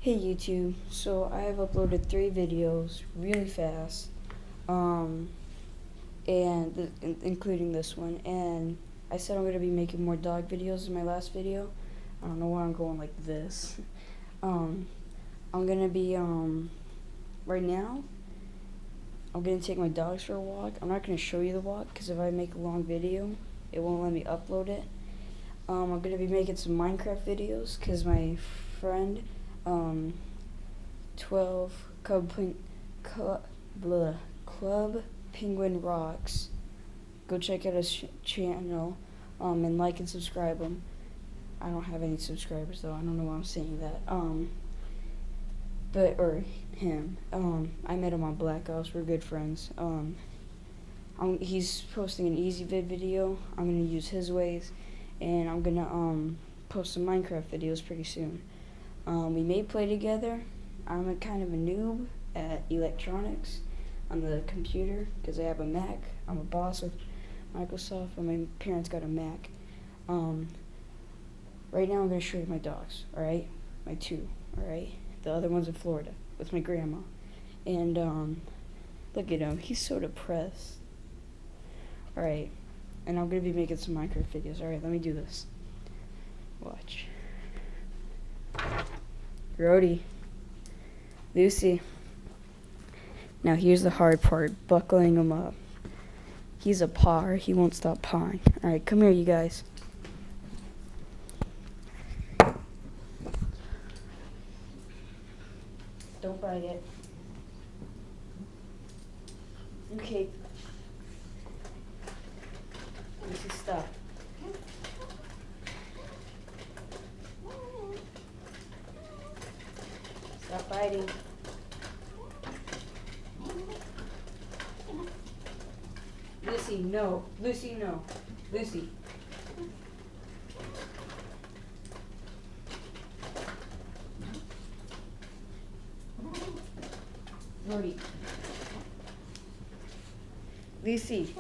Hey YouTube, so I have uploaded 3 videos really fast, and including this one, and I said I'm going to be making more dog videos in my last video. I don't know why I'm going like this. I'm going to be, right now, I'm going to take my dogs for a walk. I'm not going to show you the walk, because if I make a long video, it won't let me upload it. I'm going to be making some Minecraft videos, because my friend, 12 Club Penguin Rocks. Go check out his channel, and like and subscribe him. I don't have any subscribers though. I don't know why I'm saying that. Or him. I met him on Black Ops. We're good friends. He's posting an easy vid video. I'm gonna use his ways, and I'm gonna post some Minecraft videos pretty soon. We may play together. I'm a kind of a noob at electronics on the computer because I have a Mac. I'm a boss with Microsoft, and my parents got a Mac. Right now I'm going to show you my dogs, alright? My 2, alright? The other one's in Florida with my grandma. And, look at him. He's so depressed. Alright. And I'm going to be making some Minecraft videos. Alright, let me do this. Watch. Brody. Lucy. Now here's the hard part, buckling him up. He's a pawer. He won't stop pawing. Alright, come here, you guys. Don't bite it. Okay. Lucy, stop. Stop biting. Lucy, no. Lucy, no. Lucy. Brody. Lucy.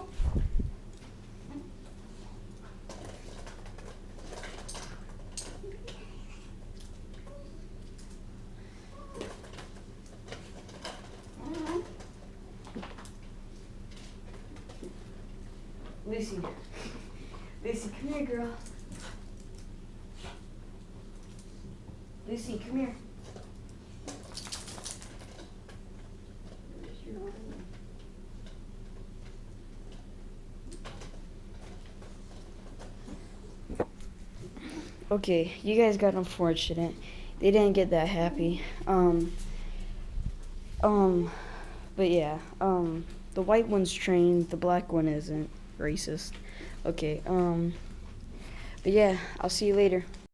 Lucy. Lucy, come here, girl. Lucy, come here. Okay, you guys got unfortunate. They didn't get that happy. But yeah, the white one's trained, the black one isn't. Racist. Okay, but yeah, I'll see you later.